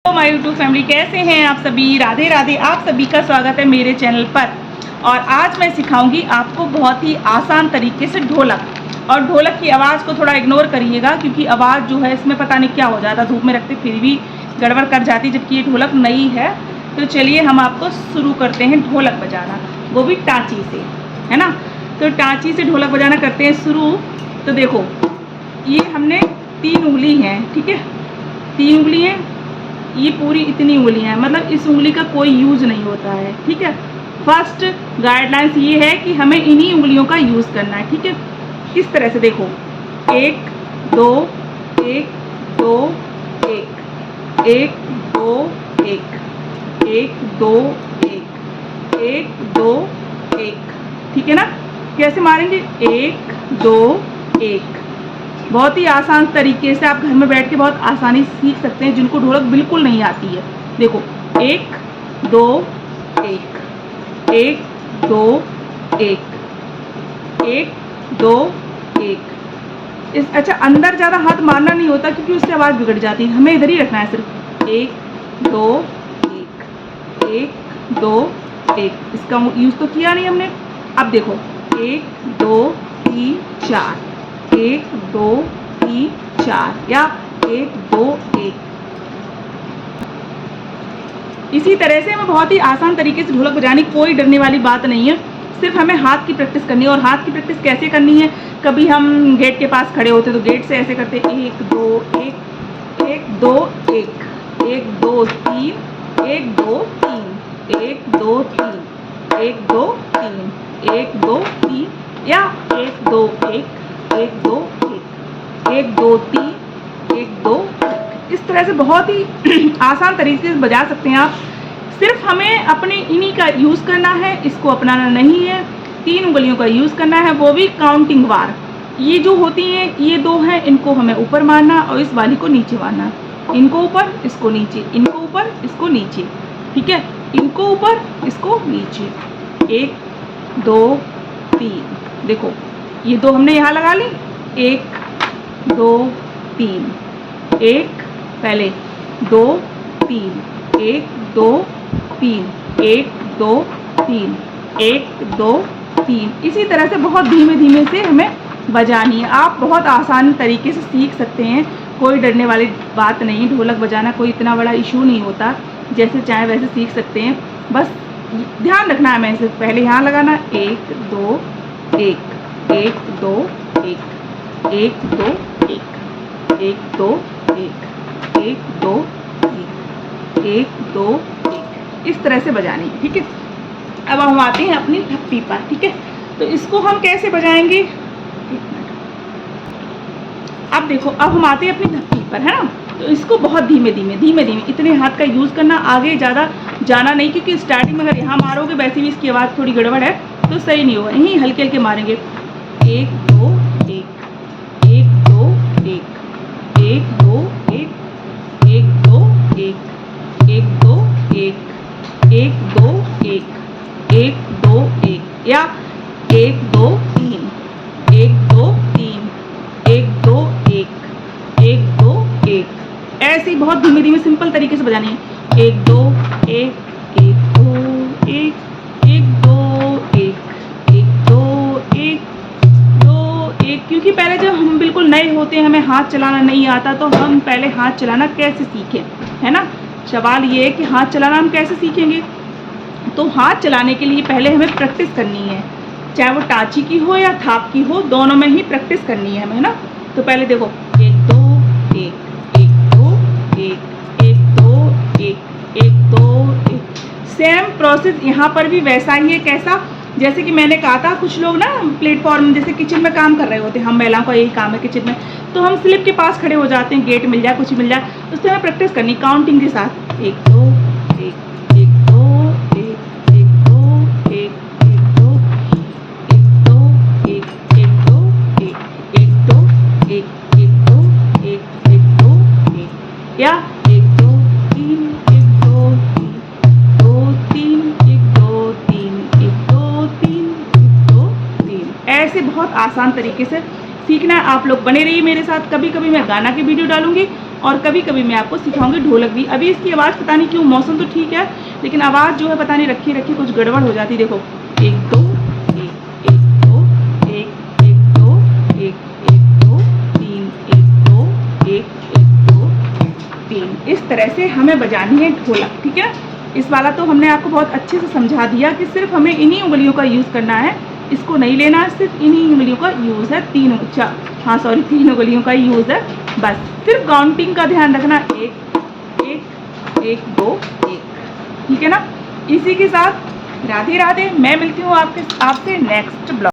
My YouTube family, कैसे हैं आप सभी। राधे राधे। आप सभी का स्वागत है मेरे चैनल पर। और आज मैं सिखाऊंगी आपको बहुत ही आसान तरीके से ढोलक। और ढोलक की आवाज़ को थोड़ा इग्नोर करिएगा, क्योंकि आवाज़ जो है इसमें पता नहीं क्या हो जाता, धूप में रखते फिर भी गड़बड़ कर जाती, जबकि ये ढोलक नई है। तो चलिए हम आपको शुरू करते हैं ढोलक बजाना, वो भी टाँची से, है ना। तो टाँची से ढोलक बजाना करते हैं शुरू। तो देखो, ये हमने 3 उंगली हैं, ठीक है, 3 उंगली हैं, ये पूरी इतनी उंगलियां हैं, मतलब इस उंगली का कोई यूज़ नहीं होता है, ठीक है। फर्स्ट गाइडलाइंस ये है कि हमें इन्हीं उंगलियों का यूज़ करना है, ठीक है। इस तरह से देखो, 1 2 1 2 1 1 2 1 1 2 1 1 2 1, ठीक है ना। कैसे मारेंगे, 1 2 1। बहुत ही आसान तरीके से आप घर में बैठ के बहुत आसानी से सीख सकते हैं, जिनको ढोलक बिल्कुल नहीं आती है। देखो, 1 2 1 1 2 1 1 2 1। इस अच्छा, अंदर ज़्यादा हाथ मारना नहीं होता, क्योंकि उससे आवाज़ बिगड़ जाती है। हमें इधर ही रखना है, सिर्फ 1 2 1 1 2 1। इसका यूज़ तो किया नहीं हमने। अब देखो, 1 2 3 4 1 2 3 4 या 1 2 1। इसी तरह से हमें बहुत ही आसान तरीके से ढोलक बजाने की कोई डरने वाली बात नहीं है। सिर्फ हमें हाथ की प्रैक्टिस करनी है। और हाथ की प्रैक्टिस कैसे करनी है, कभी हम गेट के पास खड़े होते तो गेट से ऐसे करते, 1 2 1 1 2 1 1 2 3 1 2 3 1 2 3 1 2 3 1 2 3 या 1 2 1 1 2 1 1 2 3 1 2 1। इस तरह से बहुत ही आसान तरीके से बजा सकते हैं आप। सिर्फ हमें अपने इन्हीं का यूज़ करना है, इसको अपनाना नहीं है। 3 उंगलियों का यूज़ करना है, वो भी काउंटिंग वार। ये जो होती हैं, ये 2 हैं, इनको हमें ऊपर मारना और इस वाली को नीचे मारना। इनको ऊपर, इसको नीचे, इनको ऊपर, इसको नीचे, ठीक है। इनको ऊपर, इसको नीचे, 1 2 3। देखो, ये 2 हमने यहाँ लगा ली, 1 2 3 1 पहले 2 3 1 2 3 1 2 3 1 2 3। इसी तरह से बहुत धीमे धीमे से हमें बजानी है। आप बहुत आसान तरीके से सीख सकते हैं, कोई डरने वाली बात नहीं। ढोलक बजाना कोई इतना बड़ा इशू नहीं होता, जैसे चाहे वैसे सीख सकते हैं। बस ध्यान रखना है, मैं सिर्फ पहले यहाँ लगाना, 1 2 1 1 2 1 1 2 1 1 2 1 1 2 1 1 2 1। इस तरह से बजानी है, ठीक है। अब हम आते हैं अपनी थप्पी पर, ठीक है। तो इसको हम कैसे बजाएंगे, अब देखो, अब हम आते हैं अपनी थप्पी पर, है ना। तो इसको बहुत धीमे धीमे धीमे धीमे इतने हाथ का यूज़ करना, आगे ज़्यादा जाना नहीं, क्योंकि स्टार्टिंग में अगर यहाँ मारोगे, वैसे भी इसकी आवाज़ थोड़ी गड़बड़ है तो सही नहीं होगा। यहीं हल्के हल्के मारेंगे, 1 2 1 1 2 1 1 2 1 1 2 1 1 2 1 1 2 1 1 2 1 या 1 2 3 1 2 3 1 2 1 1 2 1। ऐसे ही बहुत धीमे धीमे सिंपल तरीके से बजानी है। 1 2 1 1 2 1 1 2 1 1 2 1 2 1। क्योंकि पहले जब हम बिल्कुल नए होते हैं, हमें हाथ चलाना नहीं आता, तो हम पहले हाथ चलाना कैसे सीखें, है ना। सवाल ये है कि हाथ चलाना हम कैसे सीखेंगे। तो हाथ चलाने के लिए पहले हमें प्रैक्टिस करनी है, चाहे वो टाँची की हो या थाप की हो, दोनों में ही प्रैक्टिस करनी है हमें, है ना। तो पहले देखो, 1 2 1 1 2 1 1 2 1 1 2 1। सेम प्रोसेस यहाँ पर भी वैसा ही है। कैसा, जैसे कि मैंने कहा था, कुछ लोग ना प्लेटफॉर्म, जैसे किचन में काम कर रहे होते हैं, हम महिलाओं का यही काम है किचन में, तो हम स्लिप के पास खड़े हो जाते हैं, गेट मिल जाए, कुछ मिल जाए, उससे हमें प्रैक्टिस करनी काउंटिंग के साथ। 1 2 1 1 2 1 1 2 1 1 2 1 2 1 1 2 1 1 2 1 1 2 1 1 2 1 या 1 2 3 1 2 3 2 3 1 2 3 1 2 3 1 2 3। ऐसे बहुत आसान तरीके से सीखना है। आप लोग बने रहिए मेरे साथ। कभी कभी मैं गाना की वीडियो डालूंगी और कभी कभी मैं आपको सिखाऊंगी ढोलक भी। अभी इसकी आवाज़ पता नहीं क्यों, मौसम तो ठीक है लेकिन आवाज़ जो है पता नहीं रखी रखी कुछ गड़बड़ हो जाती। देखो 1 2 1 1 2 1 1 2 1 1 2 3 1 2 1 1 2 3, इस तरह से हमें बजानी है ढोलक, ठीक है। इस वाला तो हमने आपको बहुत अच्छे से समझा दिया कि सिर्फ हमें इन्हीं उंगलियों का यूज़ करना है, इसको नहीं लेना है, सिर्फ इन्हीं उंगलियों का यूज़ है। 3 उंगलियों का यूज़ है बस। सिर्फ काउंटिंग का ध्यान रखना, 1 1 1 2 1, ठीक है ना। इसी के साथ राधे राधे, मैं मिलती हूँ आपसे नेक्स्ट ब्लॉग।